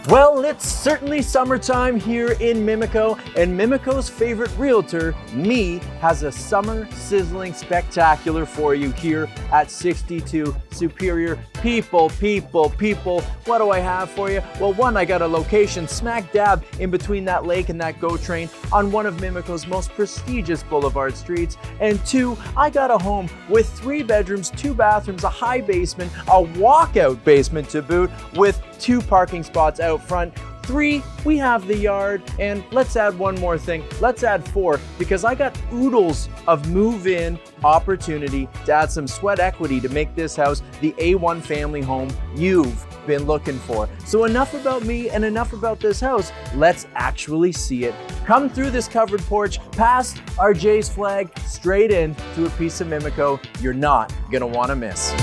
Well, it's certainly summertime here in Mimico, and Mimico's favorite realtor, me, has a summer sizzling spectacular for you here at 62 Superior. People, what do I have for you? Well, one, I got a location smack dab in between that lake and that GO train on one of Mimico's most prestigious boulevard streets. And two, I got a home with 3 bedrooms, 2 bathrooms, a high basement, a walkout basement to boot, with 2 parking spots out front. 3, we have the yard, and let's add one more thing. Let's add 4, because I got oodles of move-in opportunity to add some sweat equity to make this house the A1 family home you've been looking for. So enough about me and enough about this house. Let's actually see it. Come through this covered porch, past our Jay's flag, straight in to a piece of Mimico you're not gonna wanna miss.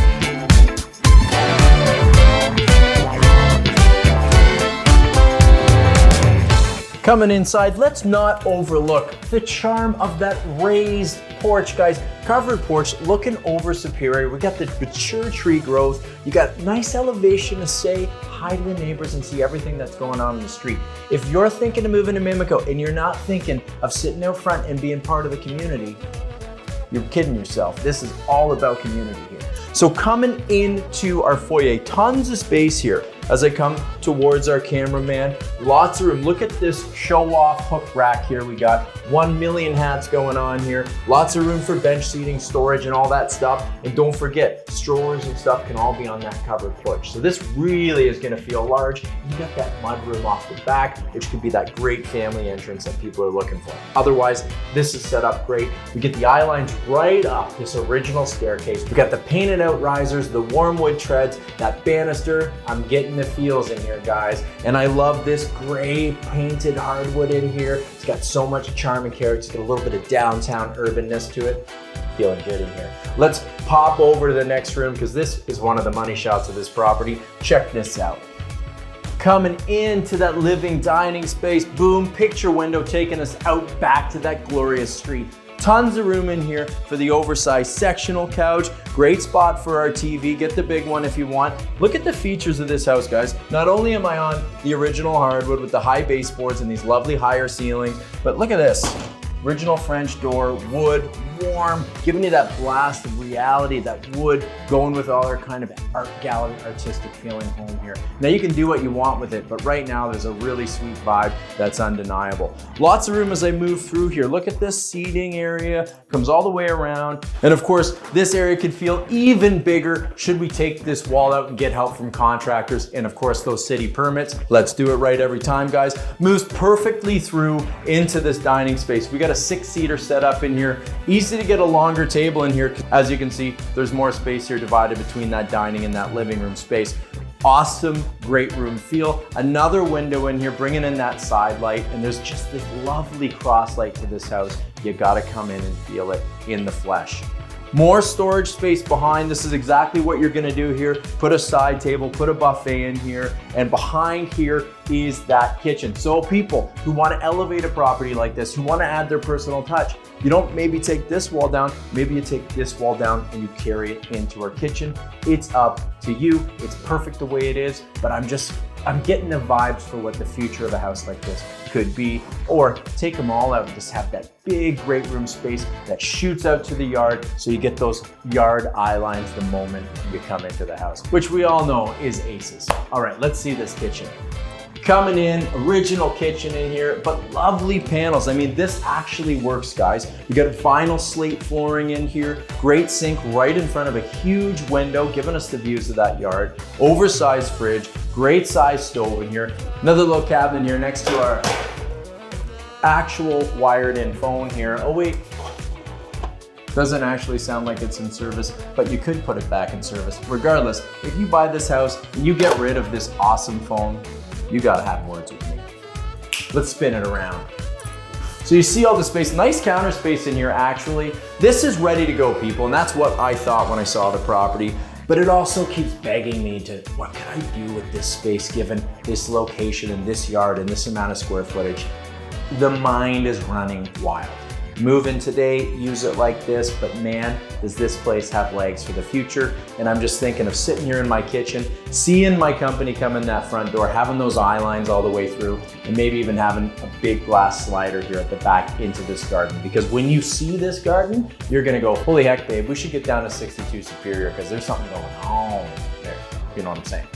Coming inside, let's not overlook the charm of that raised porch, guys. Covered porch looking over Superior. We got the mature tree growth. You got nice elevation to say hi to the neighbors and see everything that's going on in the street. If you're thinking of moving to Mimico and you're not thinking of sitting out front and being part of the community, you're kidding yourself. This is all about community here. So coming into our foyer, tons of space here. As I come towards our cameraman, lots of room. Look at this show-off hook rack here. We got 1 million hats going on here. Lots of room for bench seating, storage, and all that stuff. And don't forget, strollers and stuff can all be on that covered porch. So this really is gonna feel large. You got that mud room off the back, which could be that great family entrance that people are looking for. Otherwise, this is set up great. We get the eye lines right up this original staircase. We got the painted out risers, the warm wood treads, that banister. I'm getting the feels in here, guys. And I love this gray painted hardwood in here. It's got so much charm and character. It's got a little bit of downtown urbanness to it. Feeling good in here. Let's pop over to the next room, because this is one of the money shots of this property. Check this out. Coming into that living dining space, boom, picture window taking us out back to that glorious street. Tons of room in here for the oversized sectional couch. Great spot for our TV. Get the big one if you want. Look at the features of this house, guys. Not only am I on the original hardwood with the high baseboards and these lovely higher ceilings, but look at this. Original French door, wood, warm, giving you that blast of reality, that wood going with all our kind of art gallery, artistic feeling home here. Now you can do what you want with it, but right now there's a really sweet vibe that's undeniable. Lots of room as I move through here. Look at this seating area, comes all the way around. And of course, this area could feel even bigger should we take this wall out and get help from contractors and of course those city permits. Let's do it right every time, guys. Moves perfectly through into this dining space. We got a 6-seater set up in here. Easy to get a longer table in here. As you can see, there's more space here divided between that dining and that living room space. Awesome, great room feel. Another window in here, bringing in that side light, and there's just this lovely cross light to this house. You gotta come in and feel it in the flesh. More storage space behind. This is exactly what you're gonna do here. Put a side table, put a buffet in here, and behind here is that kitchen. So people who wanna elevate a property like this, who wanna add their personal touch, you don't maybe take this wall down, maybe you take this wall down and you carry it into our kitchen. It's up to you. It's perfect the way it is, but I'm getting the vibes for what the future of a house like this could be. Or take them all out and just have that big great room space that shoots out to the yard, so you get those yard eye lines the moment you come into the house, which we all know is aces. All right, let's see this kitchen. Coming in, original kitchen in here, but lovely panels. I mean, this actually works, guys. You got vinyl slate flooring in here, great sink right in front of a huge window, giving us the views of that yard. Oversized fridge, great size stove in here. Another little cabinet here next to our actual wired in phone here. Oh wait, doesn't actually sound like it's in service, but you could put it back in service. Regardless, if you buy this house and you get rid of this awesome phone, you gotta have words with me. Let's spin it around. So you see all the space, nice counter space in here actually. This is ready to go, people, and that's what I thought when I saw the property. But it also keeps begging me to, what can I do with this space given this location and this yard and this amount of square footage? The mind is running wild. Move in today, use it like this, but man, does this place have legs for the future. And I'm just thinking of sitting here in my kitchen, seeing my company come in that front door, having those eye lines all the way through, and maybe even having a big glass slider here at the back into this garden. Because when you see this garden, you're gonna go, holy heck, babe, we should get down to 62 Superior because there's something going on there. You know what I'm saying?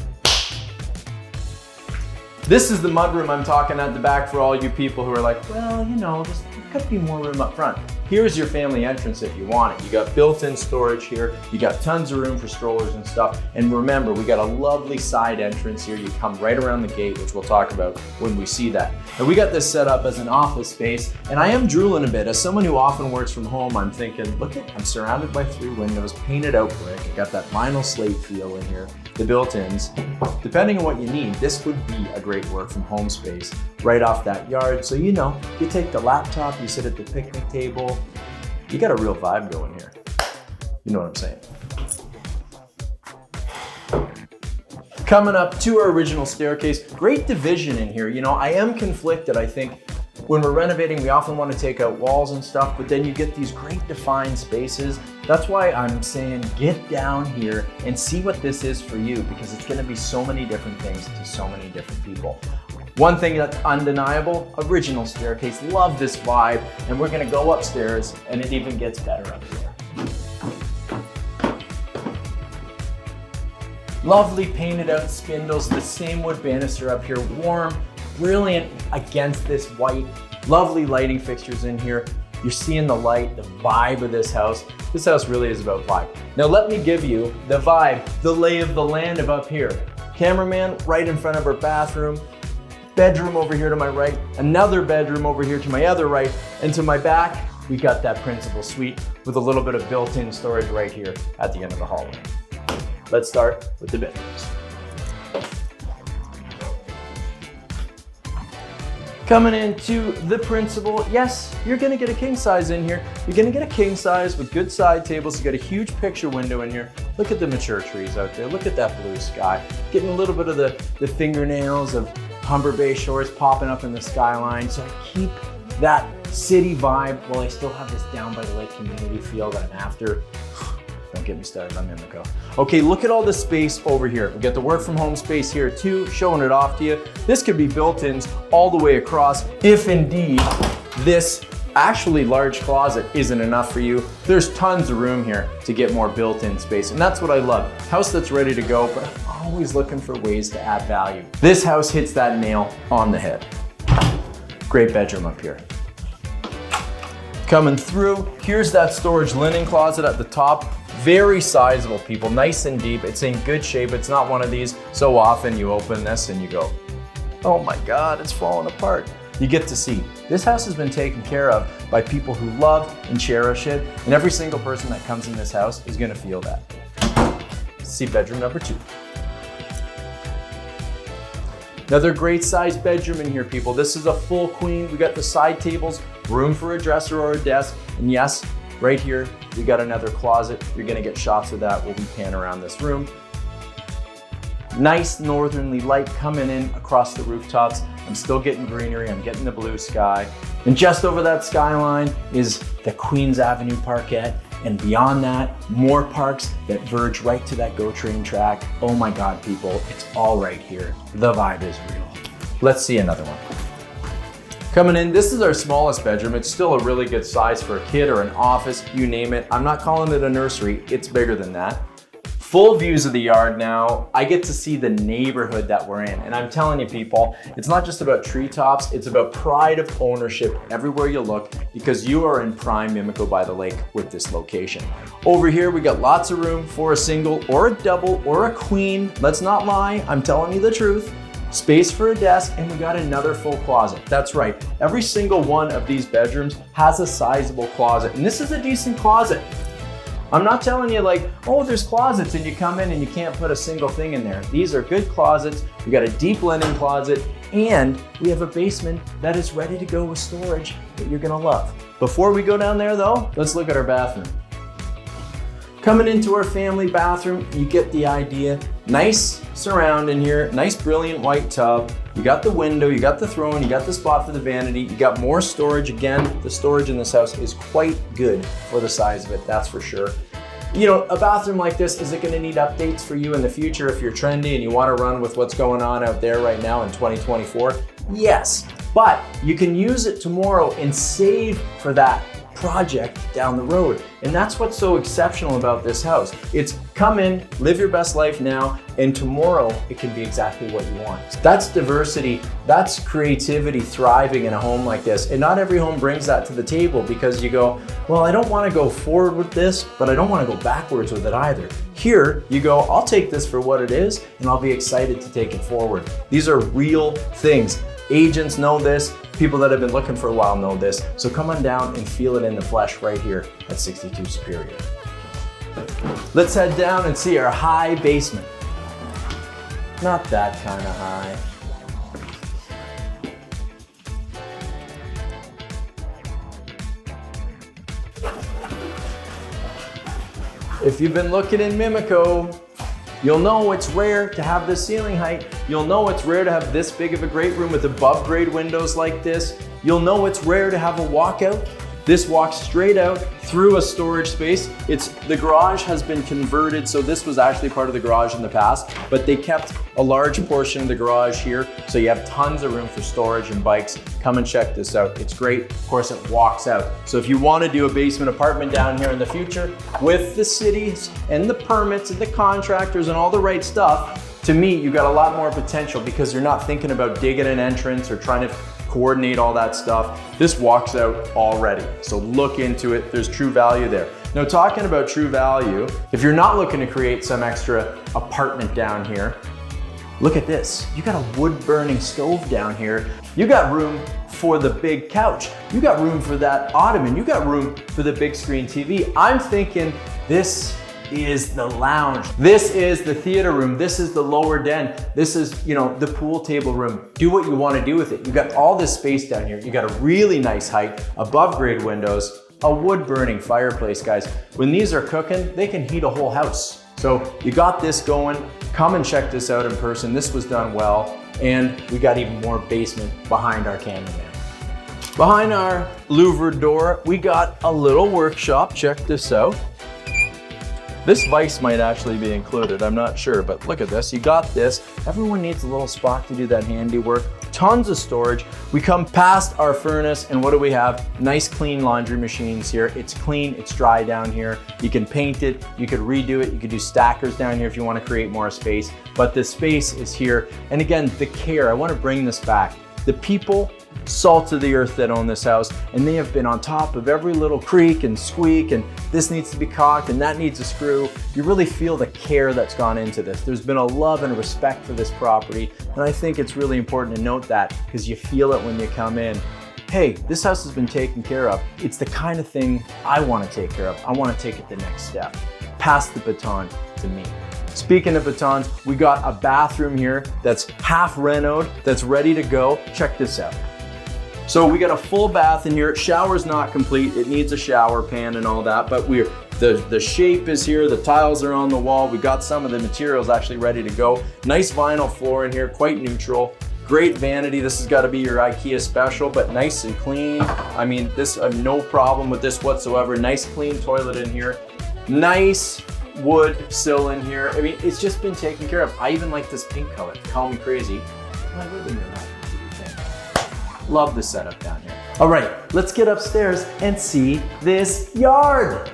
This is the mudroom I'm talking at the back for all you people who are like, well, you know, there could be more room up front. Here's your family entrance if you want it. You got built-in storage here. You got tons of room for strollers and stuff. And remember, we got a lovely side entrance here. You come right around the gate, which we'll talk about when we see that. And we got this set up as an office space. And I am drooling a bit. As someone who often works from home, I'm thinking, I'm surrounded by 3 windows, painted out brick. I got that vinyl slate feel in here, the built-ins. Depending on what you need, this would be a great work from home space right off that yard. So you know, you take the laptop, you sit at the picnic table, you got a real vibe going here. You know what I'm saying? Coming up to our original staircase, great division in here. You know, I am conflicted. I think when we're renovating, we often want to take out walls and stuff, but then you get these great defined spaces. That's why I'm saying get down here and see what this is for you, because it's going to be so many different things to so many different people. One thing that's undeniable, original staircase, love this vibe, and we're gonna go upstairs and it even gets better up here. Lovely painted out spindles, the same wood banister up here, warm, brilliant against this white. Lovely lighting fixtures in here. You're seeing the light, the vibe of this house. This house really is about vibe. Now let me give you the vibe, the lay of the land of up here. Cameraman right in front of our bathroom. Bedroom over here to my right, another bedroom over here to my other right, and to my back, we got that principal suite with a little bit of built-in storage right here at the end of the hallway. Let's start with the bedrooms. Coming into the principal, yes, you're gonna get a king size in here. You're gonna get a king size with good side tables. You got a huge picture window in here. Look at the mature trees out there. Look at that blue sky. Getting a little bit of the fingernails of Humber Bay Shores popping up in the skyline. So I keep that city vibe while I still have this down by the lake community feel that I'm after. Don't get me started on Mimico. Okay, look at all the space over here. We got the work from home space here too, showing it off to you. This could be built-ins all the way across if indeed this actually large closet isn't enough for you. There's tons of room here to get more built-in space, and that's what I love. House that's ready to go, but I'm always looking for ways to add value. This house hits that nail on the head. Great bedroom up here. Coming through, here's that storage linen closet at the top. Very sizable, people, nice and deep. It's in good shape. It's not one of these so often you open this and you go, oh my God, it's falling apart. You get to see this house has been taken care of by people who love and cherish it, and every single person that comes in this house is gonna feel that. See bedroom number 2. Another great sized bedroom in here, people. This is a full queen. We got the side tables, room for a dresser or a desk, and yes, right here, we got another closet. You're gonna get shots of that. We'll be panning around this room. Nice northerly light coming in across the rooftops. I'm still getting greenery, I'm getting the blue sky. And just over that skyline is the Queens Avenue Parkette. And beyond that, more parks that verge right to that GO train track. Oh my God, people, it's all right here. The vibe is real. Let's see another one. Coming in, this is our smallest bedroom. It's still a really good size for a kid or an office, you name it. I'm not calling it a nursery, it's bigger than that. Full views of the yard now. I get to see the neighborhood that we're in. And I'm telling you people, it's not just about treetops, it's about pride of ownership everywhere you look, because you are in prime Mimico by the lake with this location. Over here, we got lots of room for a single or a double or a queen. Let's not lie, I'm telling you the truth. Space for a desk, and we got another full closet. That's right, every single one of these bedrooms has a sizable closet, and this is a decent closet. I'm not telling you like, oh, there's closets and you come in and you can't put a single thing in there. These are good closets. We got a deep linen closet, and we have a basement that is ready to go with storage that you're gonna love. Before we go down there though, let's look at our bathroom. Coming into our family bathroom, you get the idea. Nice surround in here, nice brilliant white tub. You got the window, you got the throne, you got the spot for the vanity, you got more storage. Again, the storage in this house is quite good for the size of it, that's for sure. You know, a bathroom like this, is it gonna need updates for you in the future if you're trendy and you wanna run with what's going on out there right now in 2024? Yes, but you can use it tomorrow and save for that project down the road. And that's what's so exceptional about this house. It's come in, live your best life now, and tomorrow it can be exactly what you want. That's diversity, that's creativity thriving in a home like this. And not every home brings that to the table, because you go, well, I don't want to go forward with this, but I don't want to go backwards with it either. Here you go, I'll take this for what it is, and I'll be excited to take it forward. These are real things. Agents know this, people that have been looking for a while know this, so come on down and feel it in the flesh right here at 62 Superior. Let's head down and see our high basement. Not that kind of high. If you've been looking in Mimico, you'll know it's rare to have this ceiling height. You'll know it's rare to have this big of a great room with above grade windows like this. You'll know it's rare to have a walkout. This walks straight out through a storage space. The garage has been converted, so this was actually part of the garage in the past, but they kept a large portion of the garage here, so you have tons of room for storage and bikes. Come and check this out. It's great. Of course, it walks out. So if you want to do a basement apartment down here in the future with the cities and the permits and the contractors and all the right stuff, to me, you got a lot more potential, because you're not thinking about digging an entrance or trying to coordinate all that stuff. This walks out already. So look into it. There's true value there. Now, talking about true value, if you're not looking to create some extra apartment down here, look at this. You got a wood burning stove down here. You got room for the big couch. You got room for that ottoman. You got room for the big screen TV. I'm thinking this is the lounge. This is the theater room. This is the lower den. This is, you know, the pool table room. Do what you want to do with it. You got all this space down here. You got a really nice height, above grade windows, a wood burning fireplace, guys. When these are cooking, they can heat a whole house. So you got this going. Come and check this out in person. This was done well. And we got even more basement behind our cameraman. Behind our louvered door, we got a little workshop. Check this out. This vise might actually be included, I'm not sure, but look at this, you got this. Everyone needs a little spot to do that handiwork. Tons of storage. We come past our furnace, and what do we have? Nice clean laundry machines here. It's clean, it's dry down here. You can paint it, you could redo it, you could do stackers down here if you want to create more space, but the space is here. And again, the care, I want to bring this back. The people, salt of the earth, that own this house, and they have been on top of every little creak and squeak, and this needs to be caulked and that needs a screw. You really feel the care that's gone into this. There's been a love and respect for this property, and I think it's really important to note that, because you feel it when you come in. Hey, this house has been taken care of. It's the kind of thing I want to take care of. I want to take it the next step. Pass the baton to me. Speaking of batons, we got a bathroom here that's half renoed, that's ready to go. Check this out. So we got a full bath in here. Shower's not complete. It needs a shower pan and all that, but the shape is here. The tiles are on the wall. We got some of the materials actually ready to go. Nice vinyl floor in here, quite neutral. Great vanity. This has got to be your IKEA special, but nice and clean. I mean, I have no problem with this whatsoever. Nice clean toilet in here. Nice wood sill in here. I mean, it's just been taken care of. I even like this pink color. Call me crazy. I live in your life. Love the setup down here. All right, let's get upstairs and see this yard.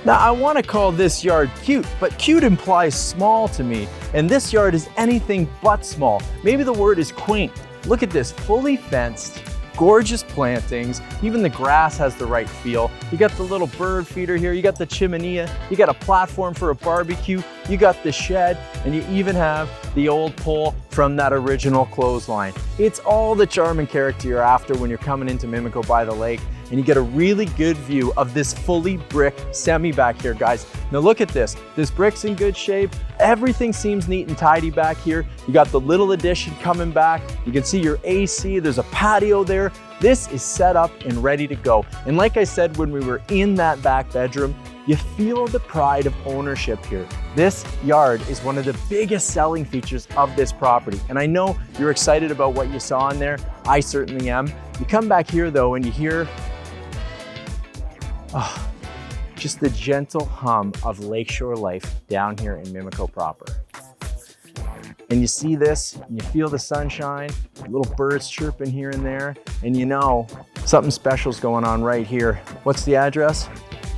Now, I want to call this yard cute, but cute implies small to me, and this yard is anything but small. Maybe the word is quaint. Look at this, fully fenced, gorgeous plantings. Even the grass has the right feel. You got the little bird feeder here. You got the chimenea. You got a platform for a barbecue. You got the shed, and you even have the old pole from that original clothesline. It's all the charm and character you're after when you're coming into Mimico by the lake. and you get a really good view of this fully brick semi back here, guys. Now look at this. This brick's in good shape. Everything seems neat and tidy back here. You got the little addition coming back. You can see your AC. There's a patio there. This is set up and ready to go. And like I said, when we were in that back bedroom, you feel the pride of ownership here. This yard is one of the biggest selling features of this property. And I know you're excited about what you saw in there. I certainly am. You come back here though and you hear just the gentle hum of lakeshore life down here in Mimico proper. And you see this, and you feel the sunshine, little birds chirping here and there, and you know something special's going on right here. What's the address?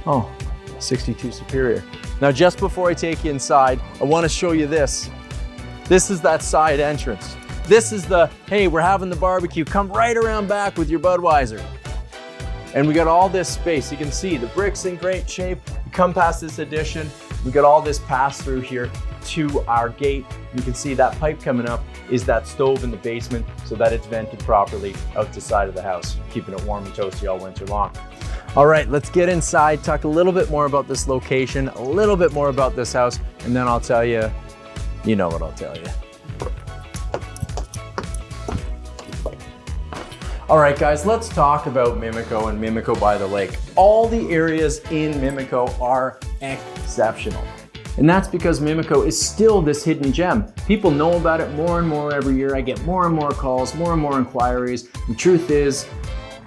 Oh, 62 Superior. Now, just before I take you inside, I want to show you this. This is that side entrance. This is the, hey, we're having the barbecue, come right around back with your Budweiser. And we got all this space. You can see the brick's in great shape. You come past this addition, we got all this pass through here to our gate. You can see that pipe coming up is that stove in the basement so that it's vented properly out the side of the house, keeping it warm and toasty all winter long. All right, let's get inside, talk a little bit more about this location, a little bit more about this house, and then I'll tell you, you know what I'll tell you. All right, guys, let's talk about Mimico and Mimico by the lake. All the areas in Mimico are exceptional. And that's because Mimico is still this hidden gem. People know about it more and more every year. I get more and more calls, more and more inquiries. The truth is,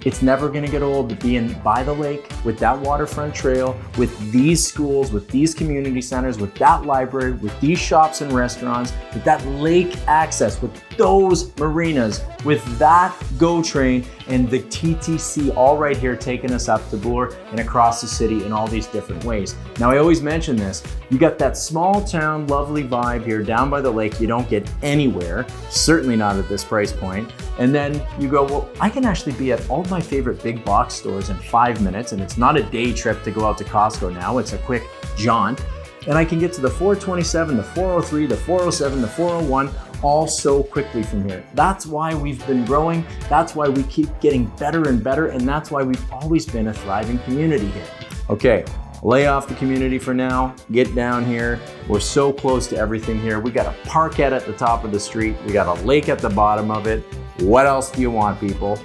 it's never gonna get old being by the lake with that waterfront trail, with these schools, with these community centers, with that library, with these shops and restaurants, with that lake access, with those marinas, with that GO train and the TTC all right here taking us up to Bloor and across the city in all these different ways. Now, I always mention this, you got that small town, lovely vibe here down by the lake you don't get anywhere, certainly not at this price point. And then you go, well, I can actually be at all my favorite big box stores in 5 minutes, and it's not a day trip to go out to Costco now, it's a quick jaunt. And I can get to the 427, the 403, the 407, the 401, all so quickly from here. That's why we've been growing, that's why we keep getting better and better, and that's why we've always been a thriving community here. Okay, lay off the community for now, get down here. We're so close to everything here. We got a parkette at the top of the street, we got a lake at the bottom of it. What else do you want, people?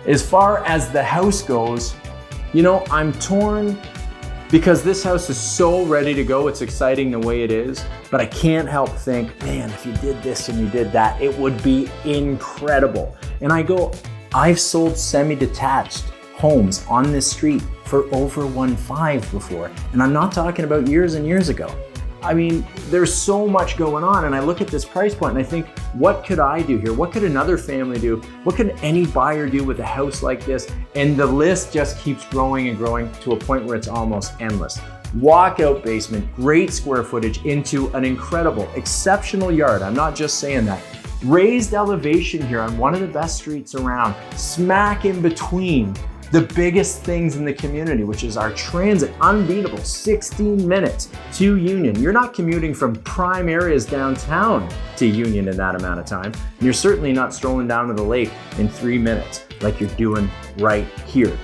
As far as the house goes, you know, I'm torn because this house is so ready to go. It's exciting the way it is, but I can't help think, man, if you did this and you did that, it would be incredible. And I go, I've sold semi-detached homes on this street for over 1.5 before. And I'm not talking about years and years ago. I mean, there's so much going on, and I look at this price point and I think, what could I do here? What could another family do? What could any buyer do with a house like this? And the list just keeps growing and growing to a point where it's almost endless. Walkout basement, great square footage into an incredible, exceptional yard. I'm not just saying that. Raised elevation here on one of the best streets around, smack in between the biggest things in the community, which is our transit, unbeatable, 16 minutes to Union. You're not commuting from prime areas downtown to Union in that amount of time. And you're certainly not strolling down to the lake in 3 minutes like you're doing right here.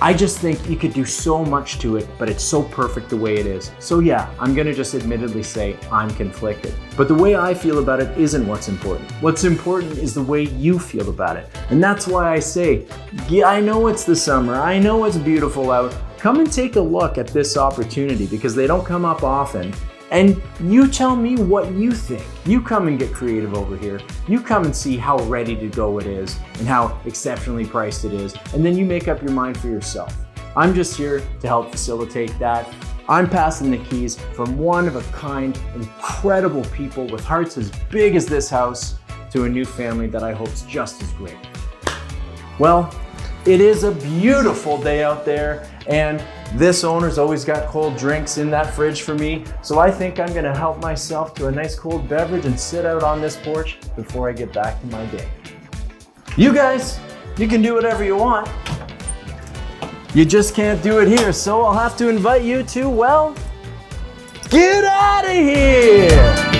I just think you could do so much to it, but it's so perfect the way it is. So yeah, I'm gonna just admittedly say I'm conflicted. But the way I feel about it isn't what's important. What's important is the way you feel about it. And that's why I say, yeah, I know it's the summer, I know it's beautiful out. Come and take a look at this opportunity because they don't come up often. And you tell me what you think. You come and get creative over here. You come and see how ready to go it is and how exceptionally priced it is. And then you make up your mind for yourself. I'm just here to help facilitate that. I'm passing the keys from one of a kind, incredible people with hearts as big as this house to a new family that I hope is just as great. Well, it is a beautiful day out there, and this owner's always got cold drinks in that fridge for me, so I think I'm gonna help myself to a nice cold beverage and sit out on this porch before I get back to my day. You guys, you can do whatever you want. You just can't do it here, so I'll have to invite you to, well, get out of here!